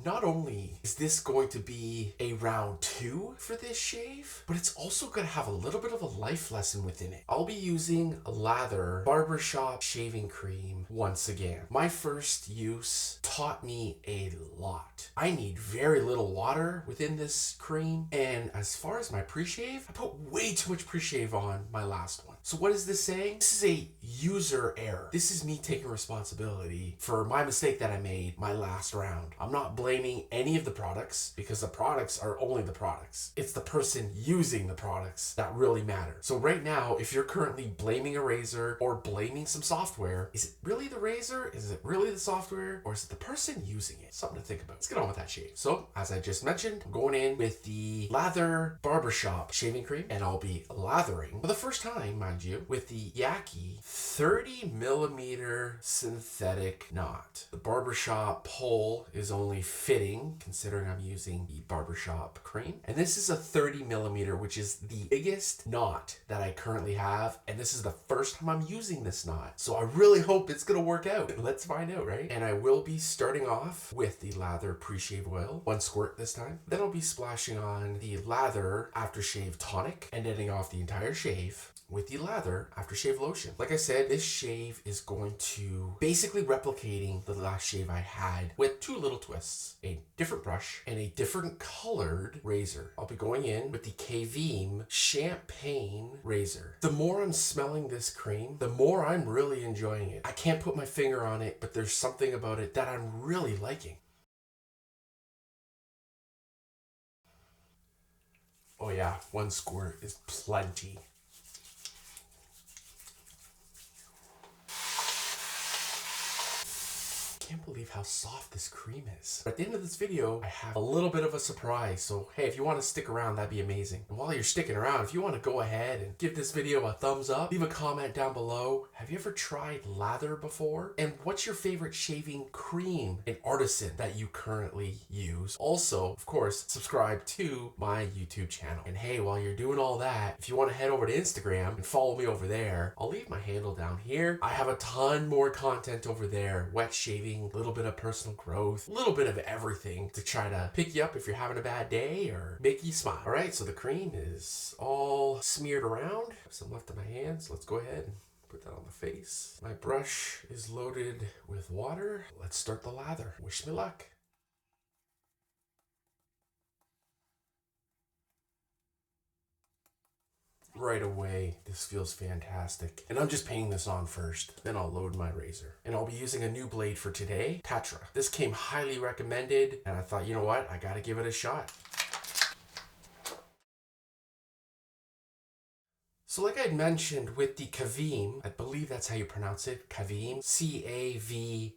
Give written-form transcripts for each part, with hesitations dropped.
not only is this going to be a round 2 for this shave, but it's also going to have a little bit of a life lesson within it. I'll be using Lathr Barbershop Shaving Cream once again. My first use taught me a lot. I need very little water within this cream, and as far as my pre-shave, I put way too much pre-shave on my last one. So what is this saying? This is a user error. This is me taking responsibility for my mistake that I made my last round. I'm not blaming any of the products because the products are only the products. It's the person using the products that really matter. So right now, if you're currently blaming a razor or blaming some software, is it really the razor? Is it really the software? Or is it the person using it? Something to think about. Let's get on with that shave. So as I just mentioned, I'm going in with the Lathr Barbershop Shaving Cream, and I'll be lathering for the first time, mind you, with the Yaqi 30mm synthetic knot. The barbershop pole is only fitting considering I'm using the barbershop cream, and this is a 30mm, which is the biggest knot that I currently have, and this is the first time I'm using this knot, so I really hope it's gonna work out. Let's find out, right? And I will be starting off with the Lathr Pre-Shave Oil, 1 squirt this time. Then I'll be splashing on the Lathr Aftershave Tonic and ending off the entire shave with the Lathr Aftershave Lotion. Like I said, this shave is going to basically replicating the last shave I had with 2 little twists, a different brush and a different colored razor. I'll be going in with the Caveem Champagne razor. The more I'm smelling this cream, the more I'm really enjoying it. I can't put my finger on it, but there's something about it that I'm really liking. Oh yeah, 1 squirt is plenty. I can't believe how soft this cream is. At the end of this video, I have a little bit of a surprise. So hey, if you want to stick around, that'd be amazing. And while you're sticking around, if you want to go ahead and give this video a thumbs up, leave a comment down below. Have you ever tried Lather before? And what's your favorite shaving cream and artisan that you currently use? Also, of course, subscribe to my YouTube channel. And hey, while you're doing all that, if you want to head over to Instagram and follow me over there, I'll leave my handle down here. I have a ton more content over there. Wet shaving, a little bit of personal growth, a little bit of everything to try to pick you up if you're having a bad day or make you smile. All right, so the cream is all smeared around. Have some left in my hands. Let's go ahead and put that on the face. My brush is loaded with water. Let's start the lather. Wish me luck. Right away, this feels fantastic. And I'm just painting this on first, then I'll load my razor. And I'll be using a new blade for today, Lathr. This came highly recommended, and I thought, you know what, I gotta give it a shot. So like I mentioned with the Caveem, I believe that's how you pronounce it, Caveem, C-A-V-E-E-M.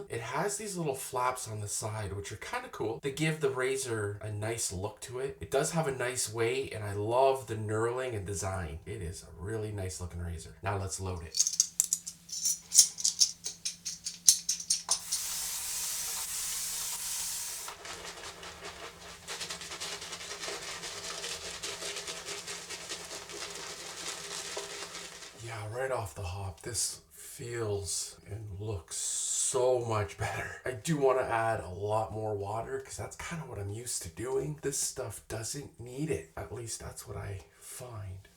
It has these little flaps on the side, which are kind of cool. They give the razor a nice look to it. It does have a nice weight, and I love the knurling and design. It is a really nice looking razor. Now let's load it. Yeah, right off the hop, this feels and looks so much better. I do want to add a lot more water because that's kind of what I'm used to doing. This stuff doesn't need it. At least that's what I find.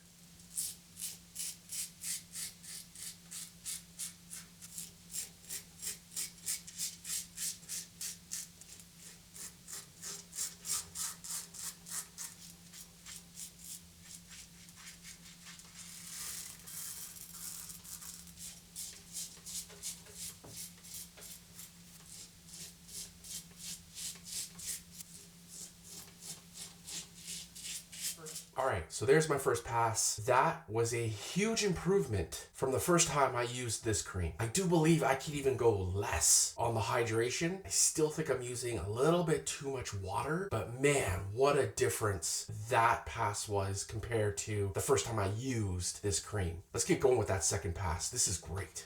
All right, so there's my first pass. That was a huge improvement from the first time I used this cream. I do believe I could even go less on the hydration. I still think I'm using a little bit too much water, but man, what a difference that pass was compared to the first time I used this cream. Let's get going with that second pass. This is great.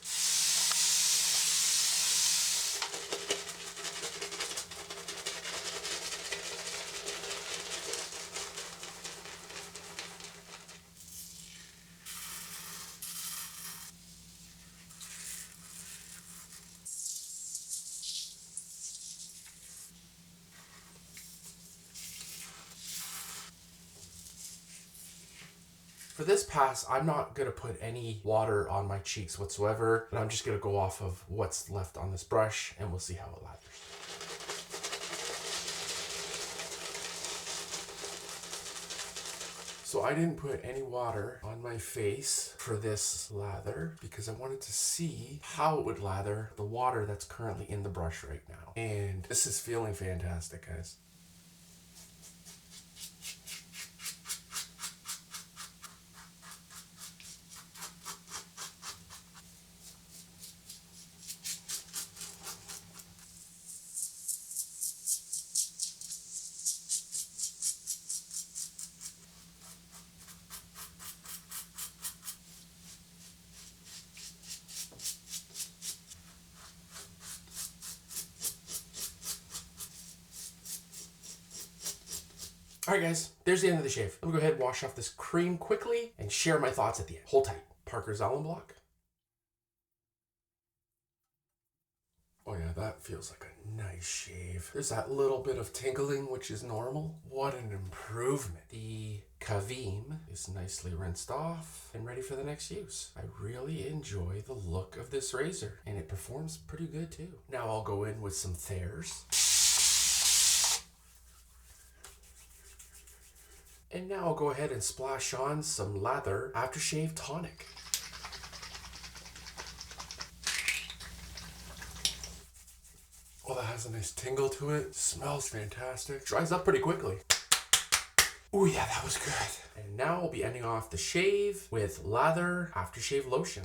For this pass, I'm not gonna put any water on my cheeks whatsoever, and I'm just gonna go off of what's left on this brush, and we'll see how it lathers. So I didn't put any water on my face for this lather because I wanted to see how it would lather the water that's currently in the brush right now. And this is feeling fantastic, guys. All right, guys, there's the end of the shave. Let me go ahead and wash off this cream quickly and share my thoughts at the end. Hold tight. Parker's Allen Block. Oh yeah, that feels like a nice shave. There's that little bit of tingling, which is normal. What an improvement. The Caveem is nicely rinsed off and ready for the next use. I really enjoy the look of this razor, and it performs pretty good too. Now I'll go in with some Lathrs. And now I'll go ahead and splash on some Lathr Aftershave Tonic. Oh, that has a nice tingle to it. Smells fantastic. Dries up pretty quickly. Oh yeah, that was good. And now we'll be ending off the shave with Lathr Aftershave Lotion.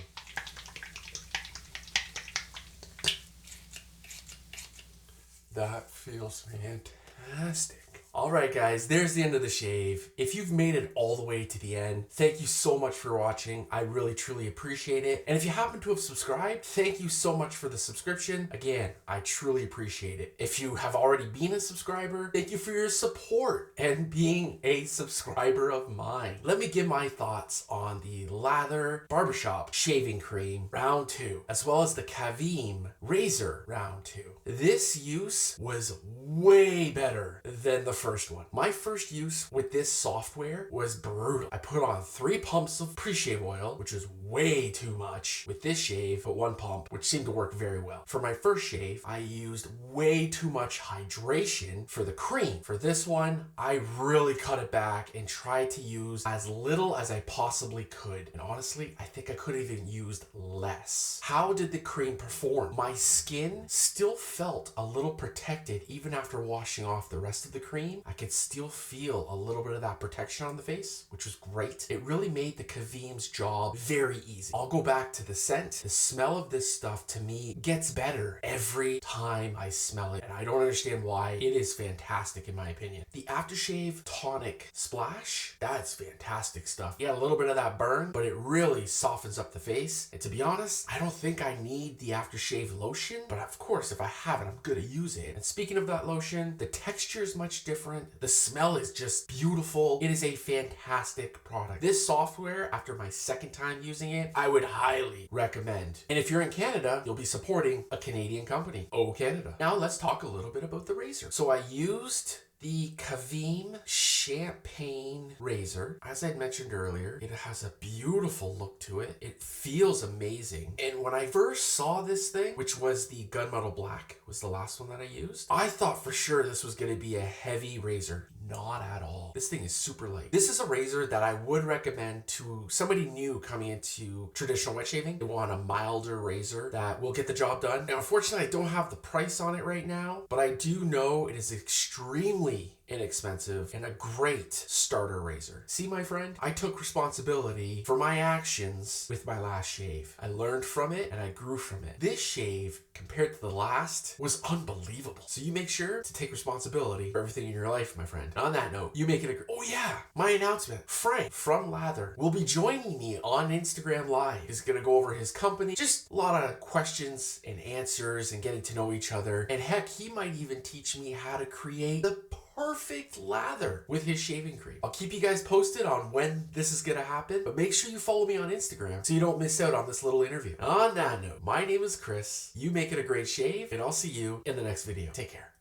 That feels fantastic. All right, guys, there's the end of the shave. If you've made it all the way to the end, thank you so much for watching. I really, truly appreciate it. And if you happen to have subscribed, thank you so much for the subscription. Again, I truly appreciate it. If you have already been a subscriber, thank you for your support and being a subscriber of mine. Let me give my thoughts on the Lathr Barbershop Shaving Cream Round 2, as well as the Caveem Razor Round 2. This use was way better than the first one. My first use with this software was brutal. I put on 3 pumps of pre-shave oil, which is way too much. With this shave, put 1 pump, which seemed to work very well. For my first shave, I used way too much hydration for the cream. For this one, I really cut it back and tried to use as little as I possibly could. And honestly, I think I could have even used less. How did the cream perform? My skin still felt a little protected even after washing off the rest of the cream. I could still feel a little bit of that protection on the face, which was great. It really made the Caveem's job very easy. I'll go back to the scent. The smell of this stuff to me gets better every time I smell it, and I don't understand why. It is fantastic in my opinion. The Aftershave Tonic Splash, that's fantastic stuff. Yeah, a little bit of that burn, but it really softens up the face. And to be honest, I don't think I need the Aftershave lotion, but of course, if I have it, I'm gonna use it. And speaking of that lotion, the texture is much different. The smell is just beautiful. It is a fantastic product. This software, after my second time using it, I would highly recommend. And if you're in Canada, you'll be supporting a Canadian company. Oh, Canada. Now let's talk a little bit about the razor. So I used the Caveem Champagne razor. As I mentioned earlier, it has a beautiful look to it. It feels amazing. And when I first saw this thing, which was the Gunmetal Black, was the last one that I used, I thought for sure this was going to be a heavy razor. Not at all. This thing is super light. This is a razor that I would recommend to somebody new coming into traditional wet shaving. They want a milder razor that will get the job done. Now, unfortunately, I don't have the price on it right now, but I do know it is extremely inexpensive and a great starter razor. See, my friend, I took responsibility for my actions with my last shave. I learned from it and I grew from it. This shave, compared to the last, was unbelievable. So you make sure to take responsibility for everything in your life, my friend. On that note, you make it a... Oh yeah, my announcement. Frank from Lathr will be joining me on Instagram Live. He's gonna go over his company. Just a lot of questions and answers and getting to know each other. And heck, he might even teach me how to create the perfect lather with his shaving cream. I'll keep you guys posted on when this is gonna happen, but make sure you follow me on Instagram so you don't miss out on this little interview. On that note, my name is Chris. You make it a great shave, and I'll see you in the next video. Take care.